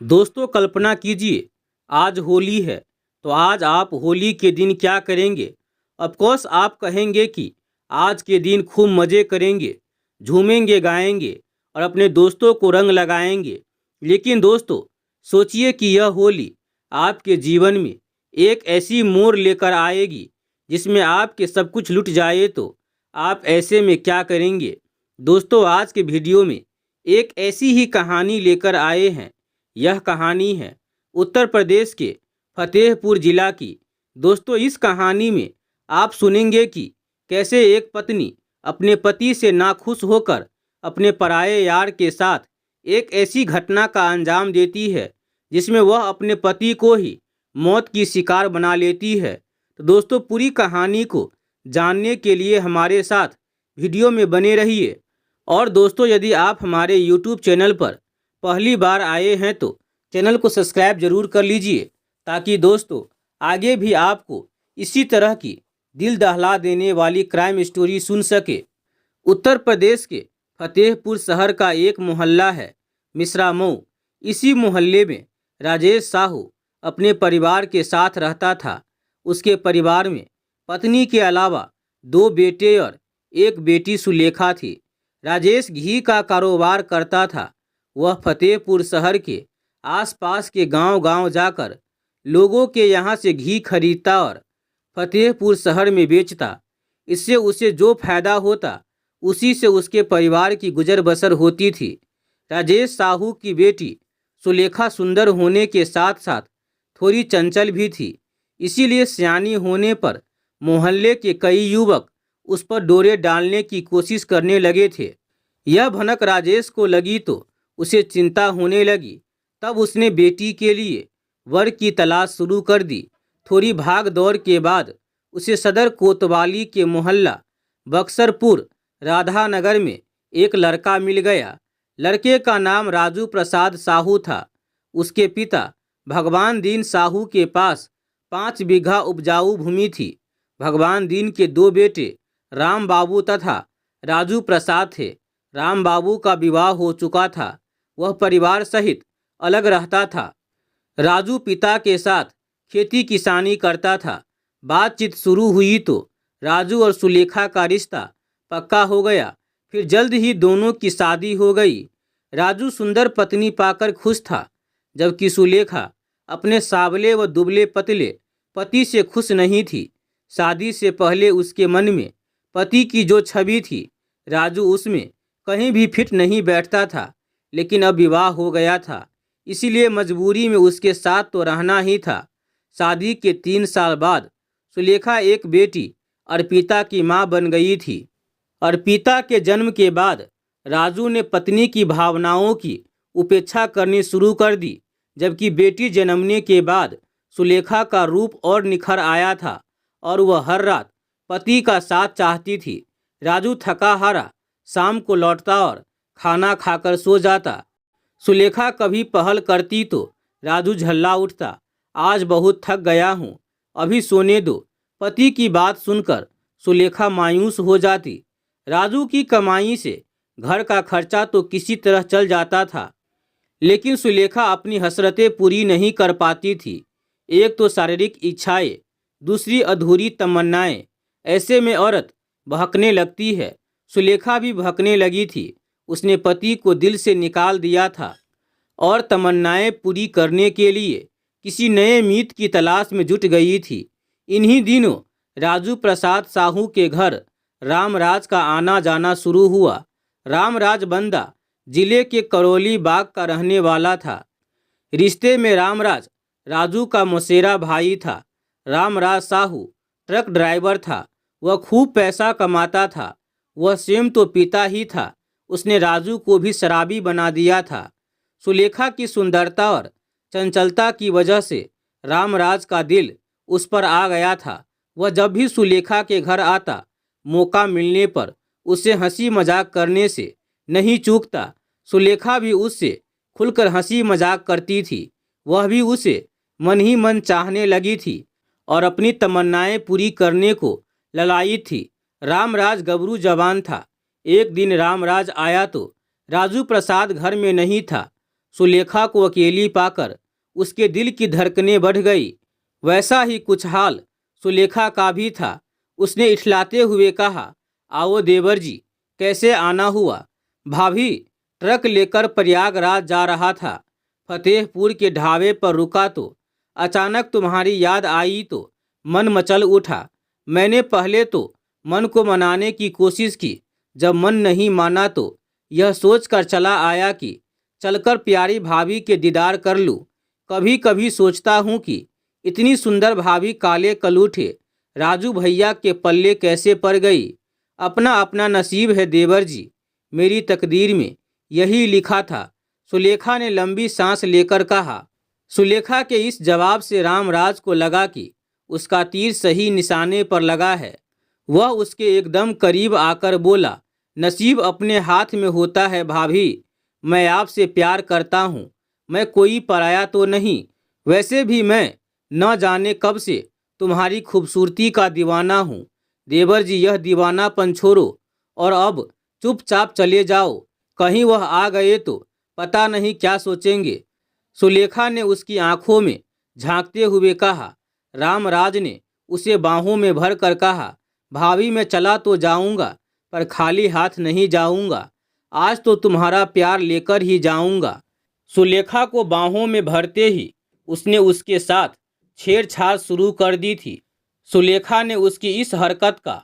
दोस्तों कल्पना कीजिए, आज होली है। तो आज आप होली के दिन क्या करेंगे? ऑफ कोर्स आप कहेंगे कि आज के दिन खूब मज़े करेंगे, झूमेंगे गाएंगे और अपने दोस्तों को रंग लगाएंगे। लेकिन दोस्तों, सोचिए कि यह होली आपके जीवन में एक ऐसी मोड़ लेकर आएगी जिसमें आपके सब कुछ लुट जाए तो आप ऐसे में क्या करेंगे? दोस्तों, आज के वीडियो में एक ऐसी ही कहानी लेकर आए हैं। यह कहानी है उत्तर प्रदेश के फतेहपुर जिला की। दोस्तों, इस कहानी में आप सुनेंगे कि कैसे एक पत्नी अपने पति से नाखुश होकर अपने पराये यार के साथ एक ऐसी घटना का अंजाम देती है जिसमें वह अपने पति को ही मौत की शिकार बना लेती है। तो दोस्तों, पूरी कहानी को जानने के लिए हमारे साथ वीडियो में बने रहिए। और दोस्तों, यदि आप हमारे यूट्यूब चैनल पर पहली बार आए हैं तो चैनल को सब्सक्राइब जरूर कर लीजिए, ताकि दोस्तों आगे भी आपको इसी तरह की दिल दहला देने वाली क्राइम स्टोरी सुन सके। उत्तर प्रदेश के फतेहपुर शहर का एक मोहल्ला है मिश्रा मऊ। इसी मोहल्ले में राजेश साहू अपने परिवार के साथ रहता था। उसके परिवार में पत्नी के अलावा 2 बेटे और एक बेटी सुलेखा थी। राजेश घी का कारोबार करता था। वह फतेहपुर शहर के आसपास के गांव-गांव जाकर लोगों के यहां से घी खरीदता और फतेहपुर शहर में बेचता। इससे उसे जो फायदा होता उसी से उसके परिवार की गुजर बसर होती थी। राजेश साहू की बेटी सुलेखा सुंदर होने के साथ साथ थोड़ी चंचल भी थी। इसीलिए सयानी होने पर मोहल्ले के कई युवक उस पर डोरे डालने की कोशिश करने लगे थे। यह भनक राजेश को लगी तो उसे चिंता होने लगी। तब उसने बेटी के लिए वर की तलाश शुरू कर दी। थोड़ी भाग दौड़ के बाद उसे सदर कोतवाली के मोहल्ला बक्सरपुर राधानगर में एक लड़का मिल गया। लड़के का नाम राजू प्रसाद साहू था। उसके पिता भगवान दीन साहू के पास 5 बीघा उपजाऊ भूमि थी। भगवान दीन के 2 बेटे राम बाबू तथा राजू प्रसाद थे। राम बाबू का विवाह हो चुका था। वह परिवार सहित अलग रहता था। राजू पिता के साथ खेती किसानी करता था। बातचीत शुरू हुई तो राजू और सुलेखा का रिश्ता पक्का हो गया। फिर जल्द ही दोनों की शादी हो गई। राजू सुंदर पत्नी पाकर खुश था, जबकि सुलेखा अपने सावले व दुबले पतले पति से खुश नहीं थी। शादी से पहले उसके मन में पति की जो छवि थी, राजू उसमें कहीं भी फिट नहीं बैठता था। लेकिन अब विवाह हो गया था, इसीलिए मजबूरी में उसके साथ तो रहना ही था। शादी के 3 साल बाद सुलेखा एक बेटी अर्पिता की मां बन गई थी। अर्पिता के जन्म के बाद राजू ने पत्नी की भावनाओं की उपेक्षा करनी शुरू कर दी। जबकि बेटी जन्मने के बाद सुलेखा का रूप और निखर आया था और वह हर रात पति का साथ चाहती थी। राजू थका हारा शाम को लौटता और खाना खाकर सो जाता। सुलेखा कभी पहल करती तो राजू झल्ला उठता, आज बहुत थक गया हूँ, अभी सोने दो। पति की बात सुनकर सुलेखा मायूस हो जाती। राजू की कमाई से घर का खर्चा तो किसी तरह चल जाता था, लेकिन सुलेखा अपनी हसरतें पूरी नहीं कर पाती थी। एक तो शारीरिक इच्छाएं, दूसरी अधूरी तमन्नाएं। ऐसे में औरत बहकने लगती है। सुलेखा भी बहकने लगी थी। उसने पति को दिल से निकाल दिया था और तमन्नाएं पूरी करने के लिए किसी नए मीत की तलाश में जुट गई थी। इन्हीं दिनों राजू प्रसाद साहू के घर रामराज का आना जाना शुरू हुआ। रामराज बंदा जिले के करौली बाग का रहने वाला था। रिश्ते में रामराज राजू का मौसेरा भाई था। रामराज साहू ट्रक ड्राइवर था। वह खूब पैसा कमाता था। वह स्वयं तो पीता ही था, उसने राजू को भी शराबी बना दिया था। सुलेखा की सुंदरता और चंचलता की वजह से रामराज का दिल उस पर आ गया था। वह जब भी सुलेखा के घर आता, मौका मिलने पर उससे हंसी मजाक करने से नहीं चूकता। सुलेखा भी उससे खुलकर हंसी मजाक करती थी। वह भी उसे मन ही मन चाहने लगी थी और अपनी तमन्नाएं पूरी करने को ललायित थी। रामराज गबरू जवान था। एक दिन रामराज आया तो राजू प्रसाद घर में नहीं था। सुलेखा को अकेली पाकर उसके दिल की धड़कनें बढ़ गई। वैसा ही कुछ हाल सुलेखा का भी था। उसने इठलाते हुए कहा, आओ देवर जी, कैसे आना हुआ? भाभी, ट्रक लेकर प्रयागराज जा रहा था। फतेहपुर के ढाबे पर रुका तो अचानक तुम्हारी याद आई तो मन मचल उठा। मैंने पहले तो मन को मनाने की कोशिश की, जब मन नहीं माना तो यह सोचकर चला आया कि चलकर प्यारी भाभी के दीदार कर लूं। कभी कभी सोचता हूं कि इतनी सुंदर भाभी काले कलूठे राजू भैया के पल्ले कैसे पड़ गई। अपना अपना नसीब है देवर जी, मेरी तकदीर में यही लिखा था। सुलेखा ने लंबी सांस लेकर कहा। सुलेखा के इस जवाब से रामराज को लगा कि उसका तीर सही निशाने पर लगा है। वह उसके एकदम करीब आकर बोला, नसीब अपने हाथ में होता है भाभी। मैं आपसे प्यार करता हूँ, मैं कोई पराया तो नहीं। वैसे भी मैं न जाने कब से तुम्हारी खूबसूरती का दीवाना हूँ। देवर जी, यह दीवानापन छोड़ो और अब चुपचाप चले जाओ। कहीं वह आ गए तो पता नहीं क्या सोचेंगे। सुलेखा ने उसकी आंखों में झांकते हुए कहा। रामराज ने उसे बाहों में भर कर कहा, भाभी, मैं चला तो जाऊंगा पर खाली हाथ नहीं जाऊंगा। आज तो तुम्हारा प्यार लेकर ही जाऊंगा। सुलेखा को बाहों में भरते ही उसने उसके साथ छेड़छाड़ शुरू कर दी थी। सुलेखा ने उसकी इस हरकत का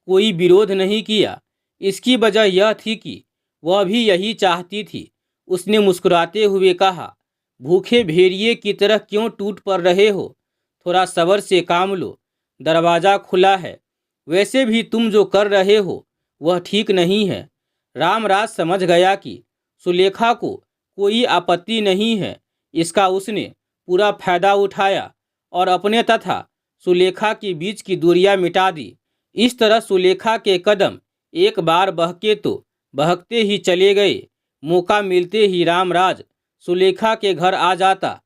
कोई विरोध नहीं किया। इसकी वजह यह थी कि वह भी यही चाहती थी। उसने मुस्कुराते हुए कहा, भूखे भेड़िए की तरह क्यों टूट पड़ रहे हो? थोड़ा सब्र से काम लो, दरवाज़ा खुला है। वैसे भी तुम जो कर रहे हो वह ठीक नहीं है। रामराज समझ गया कि सुलेखा को कोई आपत्ति नहीं है। इसका उसने पूरा फायदा उठाया और अपने तथा सुलेखा के बीच की दूरियां मिटा दी। इस तरह सुलेखा के कदम एक बार बहके तो बहकते ही चले गए। मौका मिलते ही रामराज सुलेखा के घर आ जाता।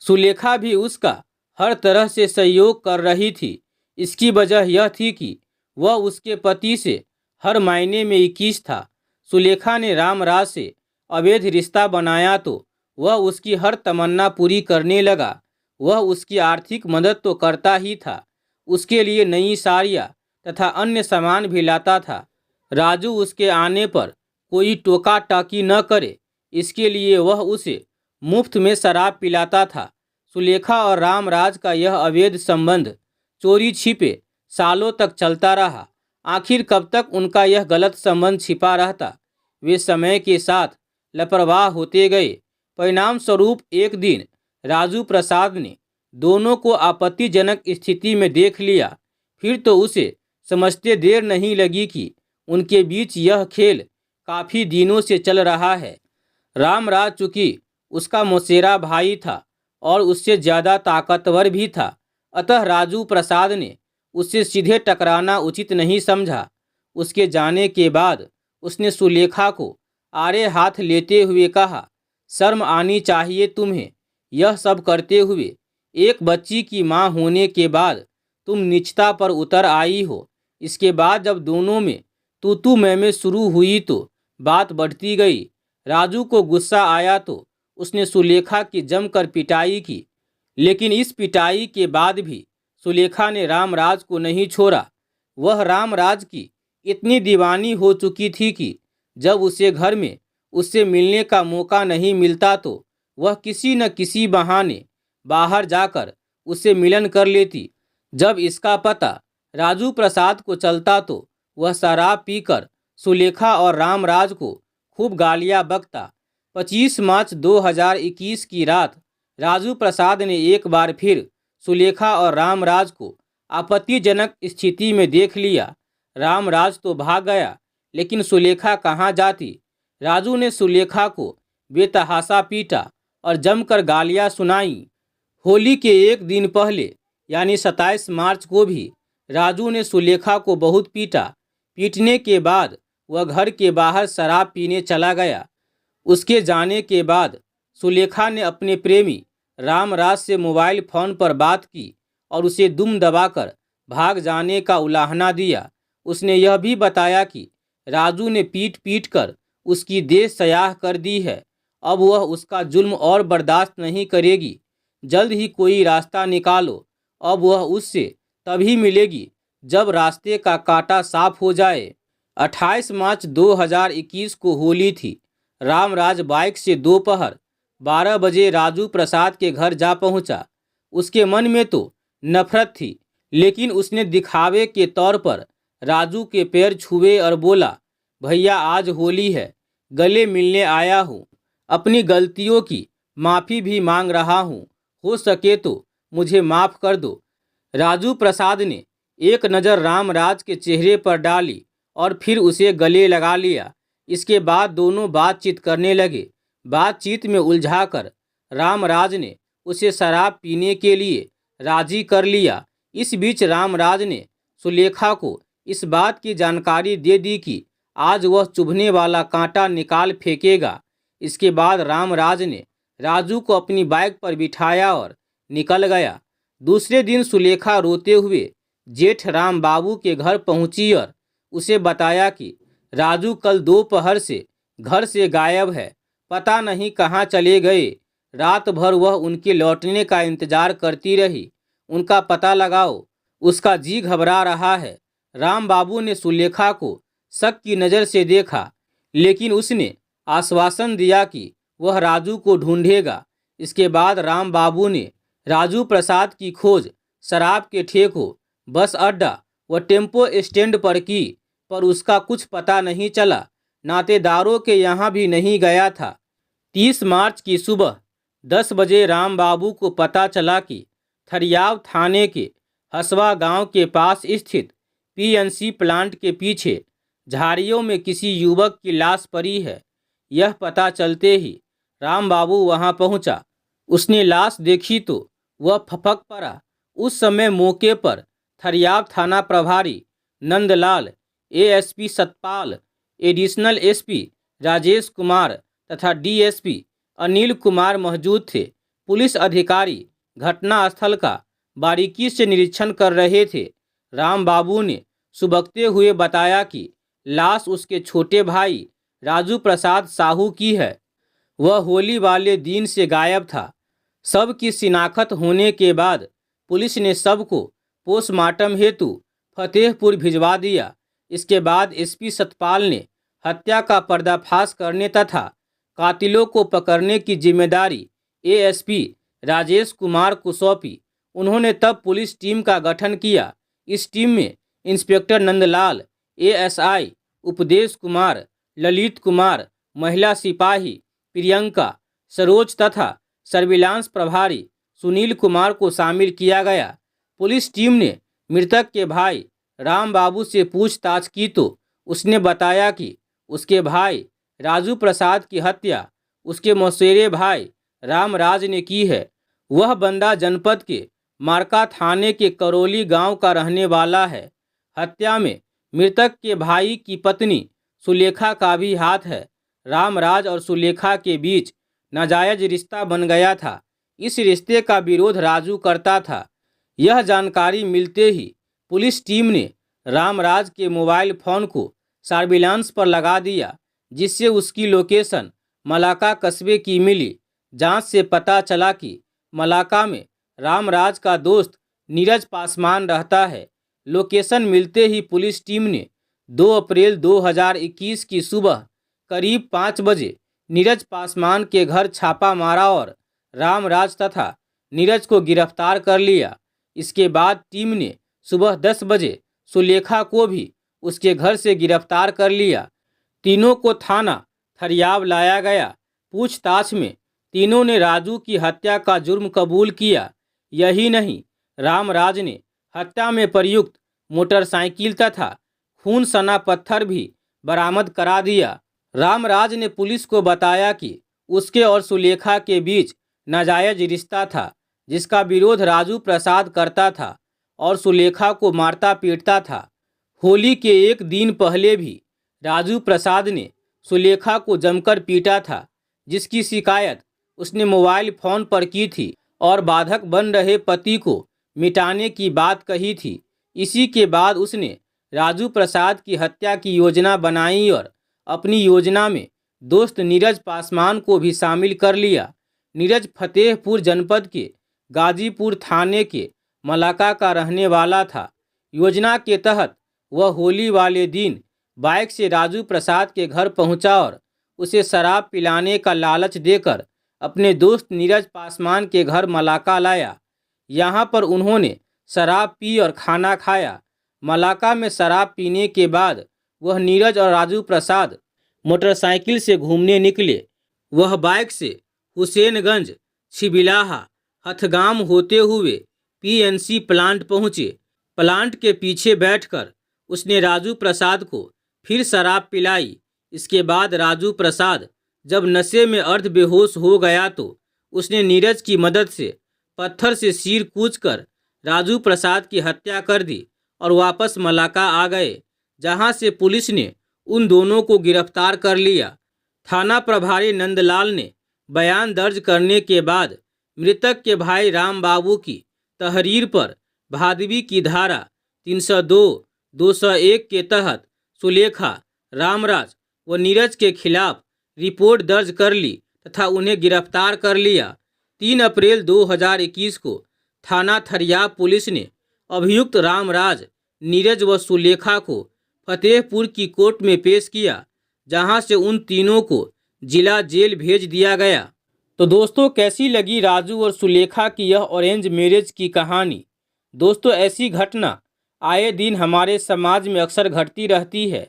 सुलेखा भी उसका हर तरह से सहयोग कर रही थी। इसकी वजह यह थी कि वह उसके पति से हर मायने में 21 था। सुलेखा ने रामराज से अवैध रिश्ता बनाया तो वह उसकी हर तमन्ना पूरी करने लगा। वह उसकी आर्थिक मदद तो करता ही था, उसके लिए नई साड़ियाँ तथा अन्य सामान भी लाता था। राजू उसके आने पर कोई टोका टाकी न करे, इसके लिए वह उसे मुफ्त में शराब पिलाता था। सुलेखा और रामराज का यह अवैध संबंध चोरी छिपे सालों तक चलता रहा। आखिर कब तक उनका यह गलत संबंध छिपा रहता? वे समय के साथ लापरवाह होते गए। परिणाम स्वरूप एक दिन राजू प्रसाद ने दोनों को आपत्तिजनक स्थिति में देख लिया। फिर तो उसे समझते देर नहीं लगी कि उनके बीच यह खेल काफ़ी दिनों से चल रहा है। रामराज चूंकि उसका मौसेरा भाई था और उससे ज़्यादा ताकतवर भी था, अतः राजू प्रसाद ने उससे सीधे टकराना उचित नहीं समझा। उसके जाने के बाद उसने सुलेखा को आड़े हाथ लेते हुए कहा, शर्म आनी चाहिए तुम्हें। यह सब करते हुए एक बच्ची की मां होने के बाद तुम नीचता पर उतर आई हो। इसके बाद जब दोनों में तू मैं शुरू हुई तो बात बढ़ती गई। राजू को गुस्सा आया तो उसने सुलेखा की जमकर पिटाई की, लेकिन इस पिटाई के बाद भी सुलेखा ने रामराज को नहीं छोड़ा। वह रामराज की इतनी दीवानी हो चुकी थी कि जब उसे घर में उससे मिलने का मौका नहीं मिलता तो वह किसी न किसी बहाने बाहर जाकर उससे मिलन कर लेती। जब इसका पता राजू प्रसाद को चलता तो वह शराब पीकर सुलेखा और रामराज को खूब गालियां बकता। 25 मार्च 2021 की रात राजू प्रसाद ने एक बार फिर सुलेखा और रामराज को आपत्तिजनक स्थिति में देख लिया। रामराज तो भाग गया, लेकिन सुलेखा कहाँ जाती। राजू ने सुलेखा को बेतहाशा पीटा और जमकर गालियां सुनाई। होली के एक दिन पहले यानी 27 मार्च को भी राजू ने सुलेखा को बहुत पीटा। पीटने के बाद वह घर के बाहर शराब पीने चला गया। उसके जाने के बाद सुलेखा ने अपने प्रेमी रामराज से मोबाइल फ़ोन पर बात की और उसे दुम दबाकर भाग जाने का उलाहना दिया। उसने यह भी बताया कि राजू ने पीट कर उसकी देह सयाह कर दी है अब वह उसका जुल्म और बर्दाश्त नहीं करेगी। जल्द ही कोई रास्ता निकालो। अब वह उससे तभी मिलेगी जब रास्ते का कांटा साफ हो जाए। 28 मार्च 2021 को होली थी। रामराज बाइक से दोपहर 12 बजे राजू प्रसाद के घर जा पहुंचा। उसके मन में तो नफरत थी, लेकिन उसने दिखावे के तौर पर राजू के पैर छुए और बोला, भैया आज होली है, गले मिलने आया हूँ, अपनी गलतियों की माफ़ी भी मांग रहा हूँ, हो सके तो मुझे माफ़ कर दो। राजू प्रसाद ने एक नज़र रामराज के चेहरे पर डाली और फिर उसे गले लगा लिया। इसके बाद दोनों बातचीत करने लगे। बातचीत में उलझाकर रामराज ने उसे शराब पीने के लिए राजी कर लिया। इस बीच रामराज ने सुलेखा को इस बात की जानकारी दे दी कि आज वह चुभने वाला कांटा निकाल फेंकेगा। इसके बाद रामराज ने राजू को अपनी बाइक पर बिठाया और निकल गया। दूसरे दिन सुलेखा रोते हुए जेठ राम बाबू के घर पहुंची और उसे बताया कि राजू कल दोपहर से घर से गायब है, पता नहीं कहाँ चले गए। रात भर वह उनके लौटने का इंतजार करती रही। उनका पता लगाओ, उसका जी घबरा रहा है। राम बाबू ने सुलेखा को शक की नज़र से देखा, लेकिन उसने आश्वासन दिया कि वह राजू को ढूंढेगा। इसके बाद राम बाबू ने राजू प्रसाद की खोज शराब के ठेकों, बस अड्डा व टेम्पो स्टैंड पर की, पर उसका कुछ पता नहीं चला। नातेदारों के यहाँ भी नहीं गया था। 30 मार्च की सुबह 10 बजे राम बाबू को पता चला कि थरियाव थाने के हसवा गांव के पास स्थित पीएनसी प्लांट के पीछे झाड़ियों में किसी युवक की लाश पड़ी है। यह पता चलते ही राम बाबू वहां पहुंचा। उसने लाश देखी तो वह फपक पड़ा। उस समय मौके पर थरियाव थाना प्रभारी Nandlal, ASP Satpal, additional SP Rajesh Kumar तथा डीएसपी अनिल कुमार मौजूद थे। पुलिस अधिकारी घटनास्थल का बारीकी से निरीक्षण कर रहे थे। राम बाबू ने सुबकते हुए बताया कि लाश उसके छोटे भाई राजू प्रसाद साहू की है। वह होली वाले दिन से गायब था। शव की शिनाख्त होने के बाद पुलिस ने शव को पोस्टमार्टम हेतु फतेहपुर भिजवा दिया। इसके बाद एसपी सतपाल ने हत्या का पर्दाफाश करने तथा कातिलों को पकड़ने की जिम्मेदारी एएसपी राजेश कुमार को सौंपी। उन्होंने तब पुलिस टीम का गठन किया। इस टीम में इंस्पेक्टर नंदलाल, एएसआई उपदेश कुमार, ललित कुमार, महिला सिपाही प्रियंका, सरोज तथा सर्विलांस प्रभारी सुनील कुमार को शामिल किया गया। पुलिस टीम ने मृतक के भाई राम बाबू से पूछताछ की तो उसने बताया कि उसके भाई राजू प्रसाद की हत्या उसके मौसेरे भाई रामराज ने की है। वह बंदा जनपद के मारका थाने के करौली गांव का रहने वाला है। हत्या में मृतक के भाई की पत्नी सुलेखा का भी हाथ है। रामराज और सुलेखा के बीच नाजायज रिश्ता बन गया था। इस रिश्ते का विरोध राजू करता था। यह जानकारी मिलते ही पुलिस टीम ने रामराज के मोबाइल फ़ोन को सर्विलांस पर लगा दिया, जिससे उसकी लोकेशन मलाका कस्बे की मिली। जांच से पता चला कि मलाका में रामराज का दोस्त नीरज पासवान रहता है। लोकेशन मिलते ही पुलिस टीम ने 2 अप्रैल 2021 की सुबह करीब 5 बजे नीरज पासवान के घर छापा मारा और रामराज तथा नीरज को गिरफ्तार कर लिया। इसके बाद टीम ने सुबह 10 बजे सुलेखा को भी उसके घर से गिरफ्तार कर लिया। तीनों को थाना थरियाव लाया गया। पूछताछ में तीनों ने राजू की हत्या का जुर्म कबूल किया। यही नहीं, रामराज ने हत्या में प्रयुक्त मोटरसाइकिल तथा खून सना पत्थर भी बरामद करा दिया। रामराज ने पुलिस को बताया कि उसके और सुलेखा के बीच नाजायज रिश्ता था, जिसका विरोध राजू प्रसाद करता था और सुलेखा को मारता पीटता था। होली के एक दिन पहले भी राजू प्रसाद ने सुलेखा को जमकर पीटा था, जिसकी शिकायत उसने मोबाइल फ़ोन पर की थी और बाधक बन रहे पति को मिटाने की बात कही थी। इसी के बाद उसने राजू प्रसाद की हत्या की योजना बनाई और अपनी योजना में दोस्त नीरज पासवान को भी शामिल कर लिया। नीरज फतेहपुर जनपद के गाजीपुर थाने के मलाका का रहने वाला था। योजना के तहत वह होली वाले दिन बाइक से राजू प्रसाद के घर पहुंचा और उसे शराब पिलाने का लालच देकर अपने दोस्त नीरज पासवान के घर मलाका लाया। यहाँ पर उन्होंने शराब पी और खाना खाया। मलाका में शराब पीने के बाद वह नीरज और राजू प्रसाद मोटरसाइकिल से घूमने निकले। वह बाइक से हुसैनगंज, छिबिलाहा, हथगाम होते हुए पीएनसी प्लांट पहुँचे। प्लांट के पीछे बैठकर उसने राजू प्रसाद को फिर शराब पिलाई। इसके बाद राजू प्रसाद जब नशे में अर्ध बेहोश हो गया तो उसने नीरज की मदद से पत्थर से सिर कूचकर राजू प्रसाद की हत्या कर दी और वापस मलाका आ गए, जहां से पुलिस ने उन दोनों को गिरफ्तार कर लिया। थाना प्रभारी नंदलाल ने बयान दर्ज करने के बाद मृतक के भाई राम बाबू की तहरीर पर भादवी की धारा 302, 201 के तहत सुलेखा, रामराज व नीरज के खिलाफ रिपोर्ट दर्ज कर ली तथा उन्हें गिरफ्तार कर लिया। 3 अप्रैल 2021 को थाना थरियाब पुलिस ने अभियुक्त रामराज, नीरज व सुलेखा को फतेहपुर की कोर्ट में पेश किया, जहां से उन तीनों को जिला जेल भेज दिया गया। तो दोस्तों, कैसी लगी राजू और सुलेखा की यह अरेंज मैरिज की कहानी? दोस्तों, ऐसी घटना आए दिन हमारे समाज में अक्सर घटती रहती है।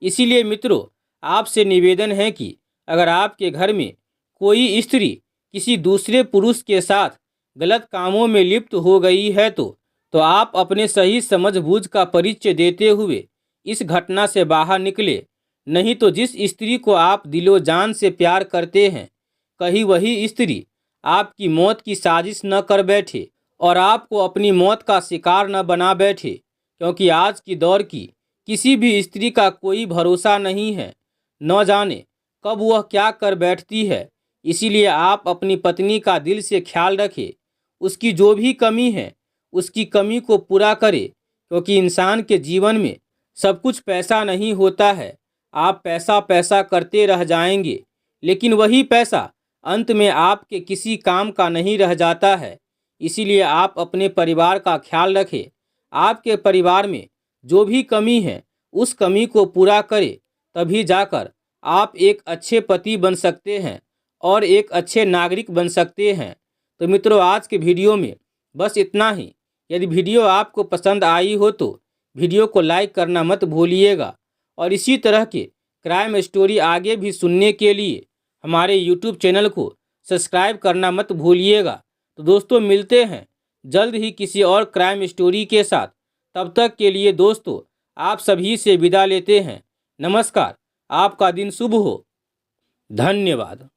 इसीलिए मित्रों, आपसे निवेदन है कि अगर आपके घर में कोई स्त्री किसी दूसरे पुरुष के साथ गलत कामों में लिप्त हो गई है तो आप अपने सही समझबूझ का परिचय देते हुए इस घटना से बाहर निकले। नहीं तो जिस स्त्री को आप दिलो जान से प्यार करते हैं, कहीं वही स्त्री आपकी मौत की साजिश न कर बैठे और आपको अपनी मौत का शिकार न बना बैठे, क्योंकि आज की दौर की किसी भी स्त्री का कोई भरोसा नहीं है। न जाने कब वह क्या कर बैठती है। इसीलिए आप अपनी पत्नी का दिल से ख्याल रखें। उसकी जो भी कमी है उसकी कमी को पूरा करें, क्योंकि इंसान के जीवन में सब कुछ पैसा नहीं होता है। आप पैसा पैसा करते रह जाएंगे, लेकिन वही पैसा अंत में आपके किसी काम का नहीं रह जाता है। इसीलिए आप अपने परिवार का ख्याल रखें। आपके परिवार में जो भी कमी है उस कमी को पूरा करें, तभी जाकर आप एक अच्छे पति बन सकते हैं और एक अच्छे नागरिक बन सकते हैं। तो मित्रों, आज के वीडियो में बस इतना ही। यदि वीडियो आपको पसंद आई हो तो वीडियो को लाइक करना मत भूलिएगा और इसी तरह के क्राइम स्टोरी आगे भी सुनने के लिए हमारे यूट्यूब चैनल को सब्सक्राइब करना मत भूलिएगा। तो दोस्तों, मिलते हैं जल्द ही किसी और क्राइम स्टोरी के साथ। तब तक के लिए दोस्तों, आप सभी से विदा लेते हैं। नमस्कार। आपका दिन शुभ हो। धन्यवाद।